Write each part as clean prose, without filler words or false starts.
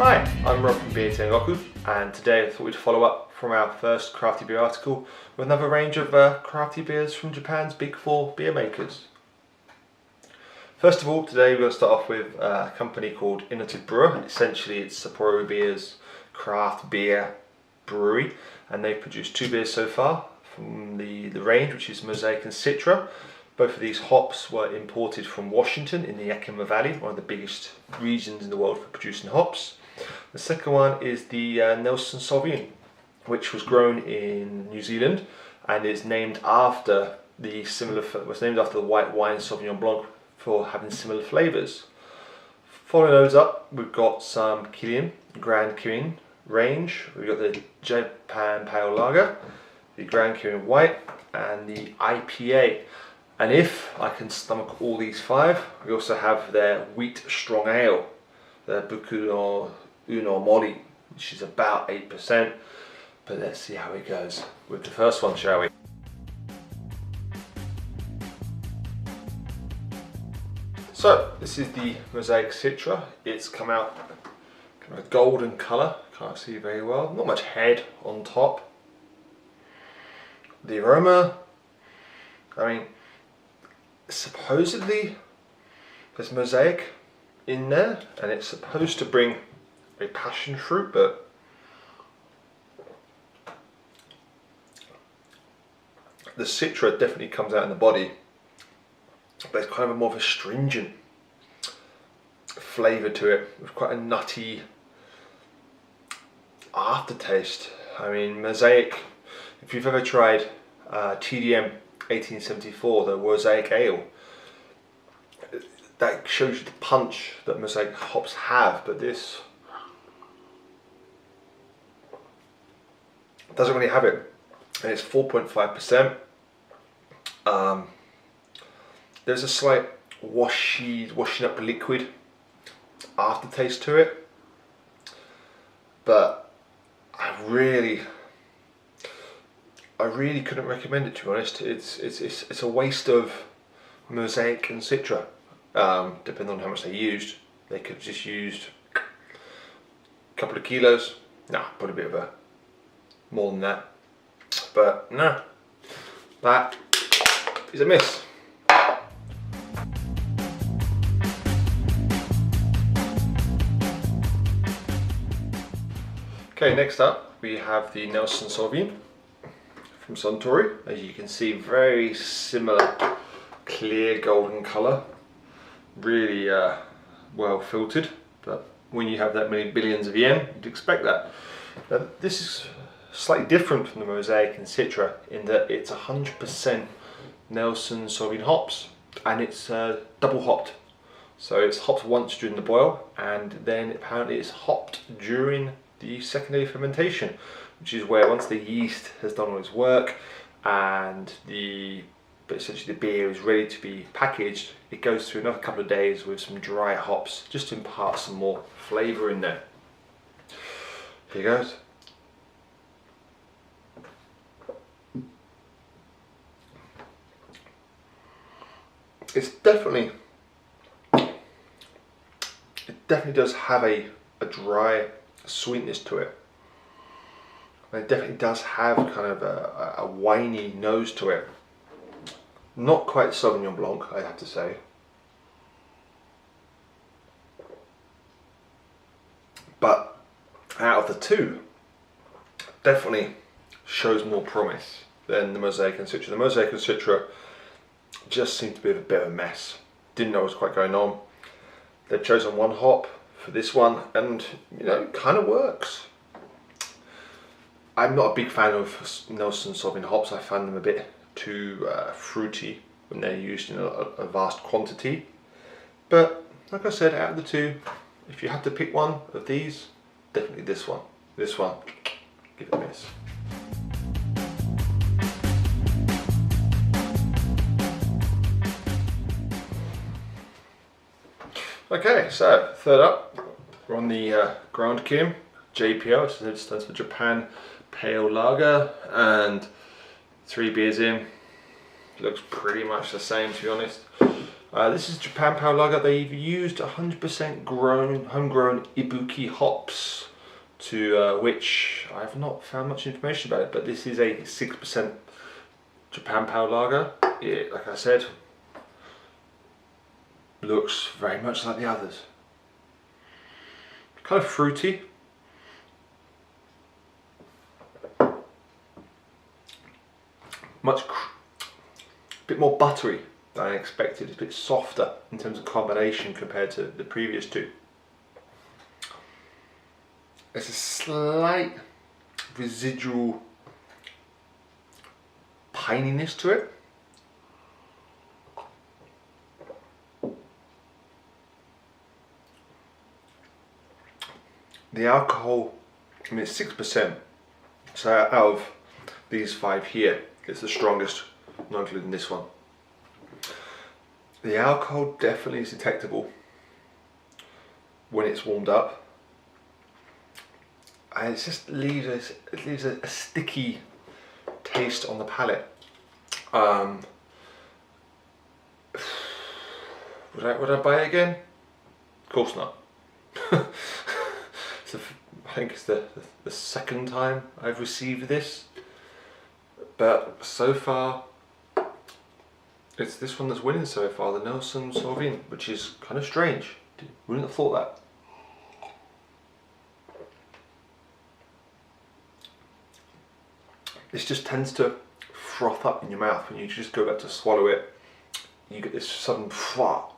Hi, I'm Rob from BeerTengoku, and today I thought we'd follow up from our first Crafty beer article with another range of crafty beers from Japan's big four beer makers. First of all, today we're going to start off with a company called Innovative Brewer. Essentially it's Sapporo Beer's craft beer brewery, and they've produced two beers so far from the range, which is Mosaic and Citra. Both of these hops were imported from Washington in the Yakima Valley, one of the biggest regions in the world for producing hops. The second one is the Nelson Sauvignon, which was grown in New Zealand and is named after the white wine Sauvignon Blanc for having similar flavours. Following those up, we've got some Kirin, Grand Kirin range. We've got the Japan Pale Lager, the Grand Kirin White, and the IPA. And if I can stomach all these five, we also have their wheat strong ale, the Buku no Uno Mori, which is about 8%. But let's see how it goes with the first one, shall we? So this is the Mosaic Citra. It's come out kind of a golden colour, can't see very well. Not much head on top. The aroma, I mean, supposedly there's Mosaic in there and it's supposed to bring a passion fruit, but the Citra definitely comes out in the body, but it's kind of more of a stringent flavour to it with quite a nutty aftertaste. I mean, Mosaic, if you've ever tried TDM 1874, the Mosaic ale, that shows you the punch that Mosaic hops have, but this doesn't really have it, and it's 4.5%. There's a slight washing up liquid aftertaste to it, but I really couldn't recommend it, to be honest. It's a waste of Mosaic and Citra, depending on how much they used. They could have just used a couple of kilos. Nah, probably a bit of a more than that. But no, that is a miss. Okay, next up we have the Nelson Sauvignon from Suntory. As you can see, very similar clear golden colour, really well filtered, but when you have that many billions of yen, you'd expect that. This is slightly different from the Mosaic and Citra in that it's 100% Nelson Sauvignon hops, and it's double hopped. So it's hopped once during the boil, and then apparently it's hopped during the secondary fermentation, which is where once the yeast has done all its work and essentially the beer is ready to be packaged, it goes through another couple of days with some dry hops just to impart some more flavour in there. Here goes. It definitely does have a dry sweetness to it. And it definitely does have kind of a winey nose to it. Not quite Sauvignon Blanc, I have to say. But out of the two, definitely shows more promise than the Mosaic and Citra. The Mosaic and Citra just seemed to be a bit of a mess. Didn't know what was quite going on. They've chosen one hop for this one, and you know, it kind of works. I'm not a big fan of Nelson Sauvignon hops. I find them a bit too fruity when they're used in a vast quantity. But like I said, out of the two, if you had to pick one of these, definitely this one. This one, give it a miss. Okay, so third up, we're on the Grand Kirin JPL, so it stands for Japan Pale Lager, and 3 beers in, looks pretty much the same, to be honest. This is Japan Power Lager. They've used 100% homegrown Ibuki hops, to which I have not found much information about it, but this is a 6% Japan Power Lager. It, like I said, looks very much like the others. Kind of fruity. Bit more buttery than I expected. It's a bit softer in terms of combination compared to the previous two. There's a slight residual pininess to it. The alcohol, I mean, it's 6%, so out of these 5 here, it's the strongest, not including this one. The alcohol definitely is detectable when it's warmed up, and it just leaves a sticky taste on the palate. Would I buy it again? Of course not. I think it's the second time I've received this, but so far it's this one that's winning so far, the Nelson Sauvignon, which is kind of strange. Wouldn't have thought that. This just tends to froth up in your mouth when you just go back to swallow it. You get this sudden fart.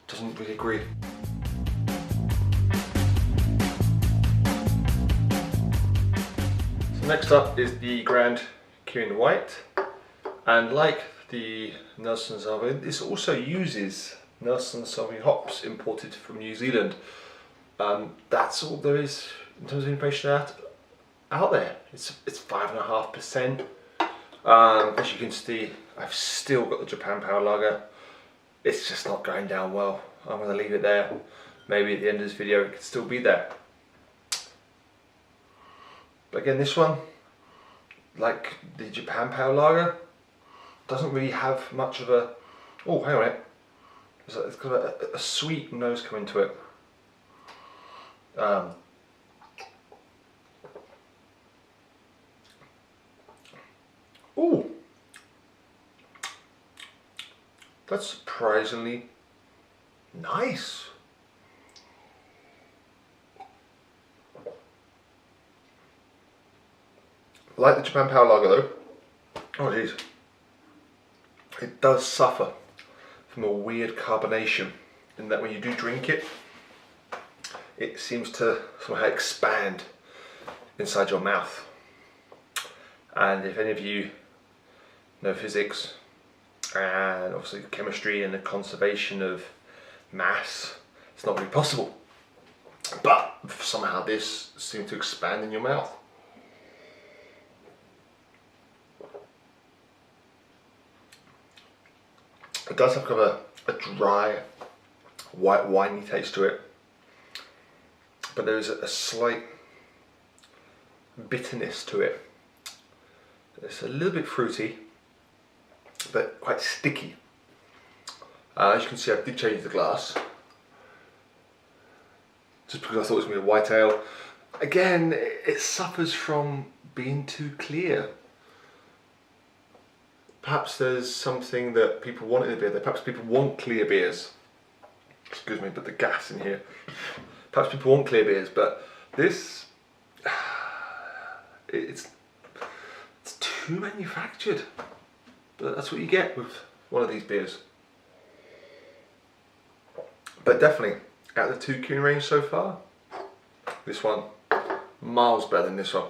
Doesn't really agree. So next up is the Grand Kirin White, and like the Nelson Sauvignon, this also uses Nelson Sauvignon hops imported from New Zealand. That's all there is in terms of information out there. It's 5.5%. As you can see, I've still got the Japan Power Lager. It's just not going down well. I'm going to leave it there. Maybe at the end of this video it could still be there. But again, this one, like the Japan Power Lager, doesn't really have much of a... Oh, hang on a minute. It's got a sweet nose coming to it. Ooh, that's surprisingly nice. Like the Japan Power Lager though, oh geez, it does suffer from a weird carbonation in that when you do drink it, it seems to somehow expand inside your mouth. And if any of you know physics and obviously chemistry and the conservation of mass, it's not really possible. But somehow this seems to expand in your mouth. It does have kind of a dry, white winey taste to it, but there is a slight bitterness to it. It's a little bit fruity, but quite sticky. As you can see, I did change the glass, just because I thought it was going to be a white ale. Again, it suffers from being too clear. Perhaps there's something that people want in a beer. Perhaps people want clear beers. Excuse me, but the gas in here. Perhaps people want clear beers, but this, it's too manufactured. But that's what you get with one of these beers. But definitely, out of the two Kirin range so far, this one miles better than this one.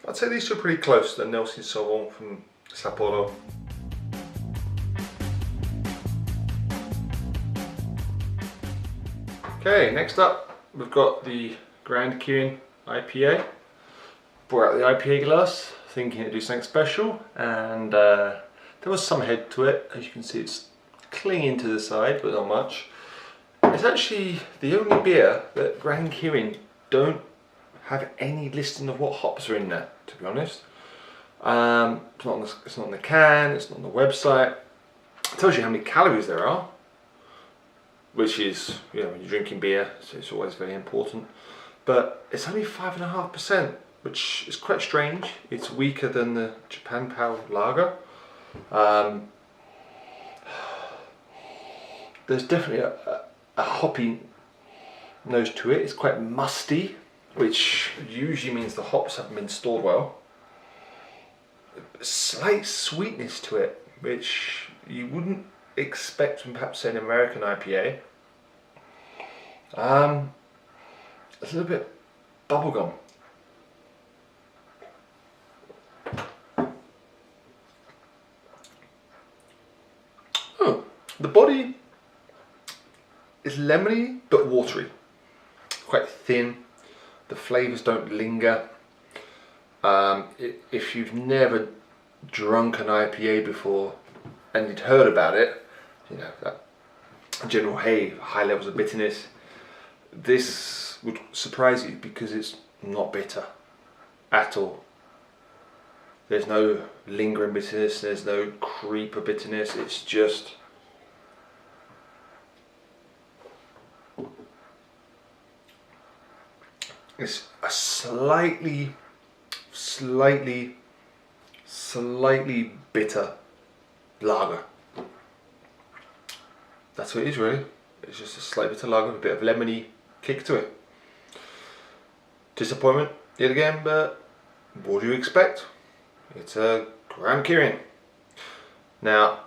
I'd say these two are pretty close to the Nelson Sauvignon from Sapporo. Okay, next up we've got the Grand Kirin IPA. Brought out the IPA glass, thinking it'd do something special, and there was some head to it. As you can see, it's clinging to the side, but not much. It's actually the only beer that Grand Kirin don't have any listing of what hops are in there, to be honest. It's not on the can, it's not on the website. It tells you how many calories there are, which is, you know, when you're drinking beer, so it's always very important. But it's only 5.5%, which is quite strange. It's weaker than the Japan Pale Lager. There's definitely a hoppy nose to it. It's quite musty, which usually means the hops haven't been stored well. Slight sweetness to it, which you wouldn't expect from perhaps say an American IPA. It's a little bit bubblegum. Oh, the body is lemony but watery, quite thin. The flavours don't linger. If you've never drunk an IPA before and you'd heard about it, you know, that general high levels of bitterness, this would surprise you because it's not bitter at all. There's no lingering bitterness, there's no creeper bitterness, it's just it's a slightly bitter lager. That's what it is really. It's just a slightly bitter lager with a bit of lemony kick to it. Disappointment yet again, but what do you expect? It's a Grand Kirin. Now,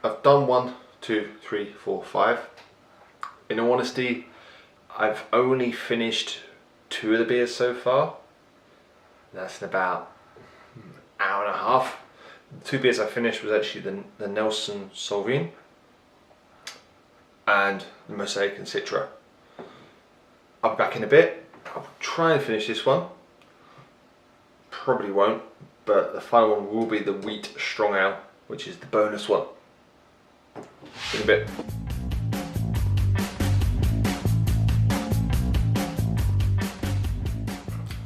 I've done 1, 2, 3, 4, 5. In all honesty, I've only finished 2 of the beers so far. That's in about an hour and a half. The 2 beers I finished was actually the Nelson Sauvignon and the Mosaic Citra. I'll be back in a bit. I'll try and finish this one. Probably won't, but the final one will be the wheat strong ale, which is the bonus one. In a bit.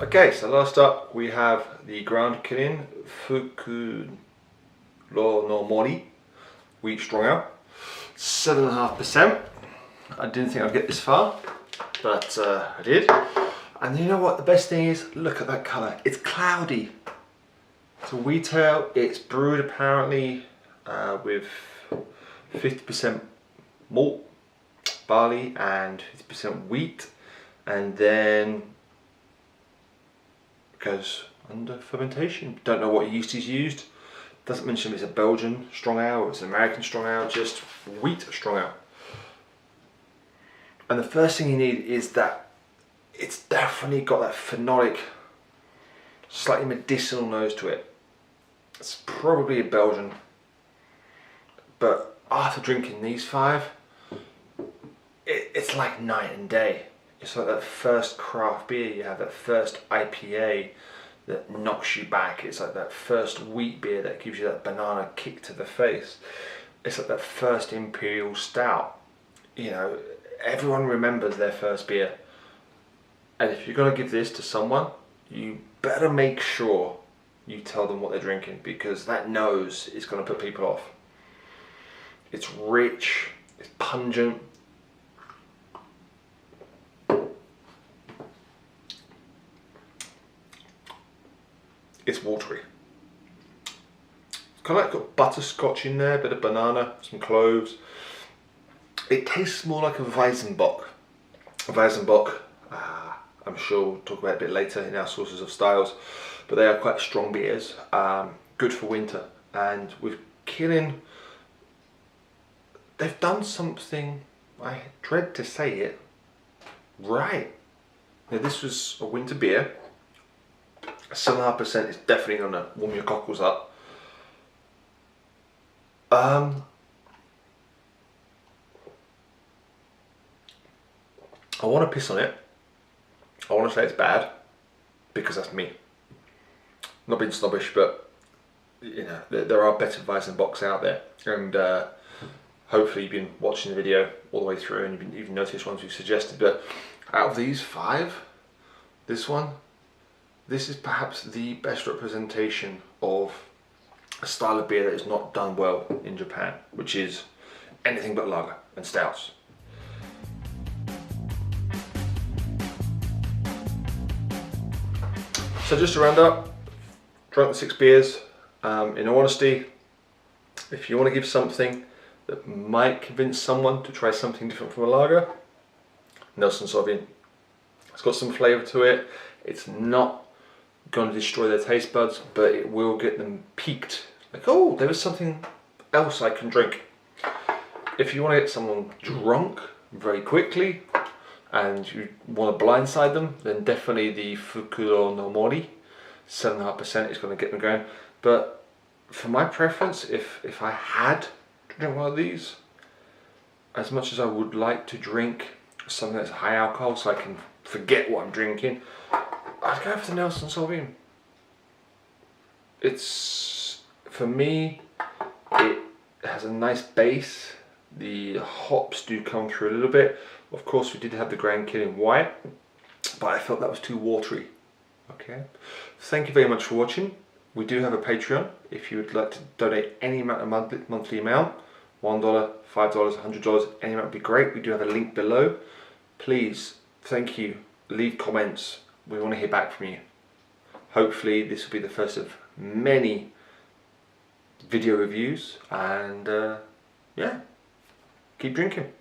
Okay, so last up we have the Grand Kirin Fuku no Mori wheat strong ale, 7.5%. I didn't think I'd get this far, but I did. And you know what the best thing is? Look at that colour. It's cloudy. It's a wheat ale. It's brewed apparently with 50% malt, barley, and 50% wheat, and then goes under fermentation. Don't know what yeast is used. Doesn't mention if it's a Belgian strong ale or it's an American strong ale, just wheat strong ale. And the first thing you need is that it's definitely got that phenolic, slightly medicinal nose to it. It's probably a Belgian, but after drinking these 5, it's like night and day. It's like that first craft beer you have, that first IPA that knocks you back. It's like that first wheat beer that gives you that banana kick to the face. It's like that first imperial stout. You know, everyone remembers their first beer. And if you're going to give this to someone, you better make sure you tell them what they're drinking, because that nose is going to put people off. It's rich, it's pungent. It's watery. It's kind of like got butterscotch in there, a bit of banana, some cloves. It tastes more like a Weizenbock. I'm sure we'll talk about it a bit later in our sources of styles, but they are quite strong beers, good for winter. And with Kirin, they've done something, I dread to say it, right. Now this was a winter beer. 7.5% is definitely going to warm your cockles up. I want to piss on it. I want to say it's bad, because that's me. Not being snobbish, but you know, there are better Weizenbocks out there, and hopefully you've been watching the video all the way through and you've noticed ones we've suggested. But out of these 5, this is perhaps the best representation of a style of beer that is not done well in Japan, which is anything but lager and stouts. So just to round up, drank the 6 beers. In all honesty, if you want to give something that might convince someone to try something different from a lager, Nelson Sauvin. It's got some flavour to it. It's not going to destroy their taste buds, but it will get them piqued. Like, oh, there is something else I can drink. If you want to get someone drunk very quickly and you want to blindside them, then definitely the Fukuro no Mori, 7.5% is going to get them going. But for my preference, if I had to drink one of these, as much as I would like to drink something that's high alcohol so I can forget what I'm drinking, I'd go for the Nelson Sauvin. It's, for me, it has a nice base. The hops do come through a little bit. Of course, we did have the Grand Kirin White, but I felt that was too watery. Okay. Thank you very much for watching. We do have a Patreon. If you would like to donate any amount of monthly amount, $1, $5, $100, any amount would be great. We do have a link below. Please, thank you. Leave comments. We want to hear back from you. Hopefully, this will be the first of many video reviews, and yeah, keep drinking.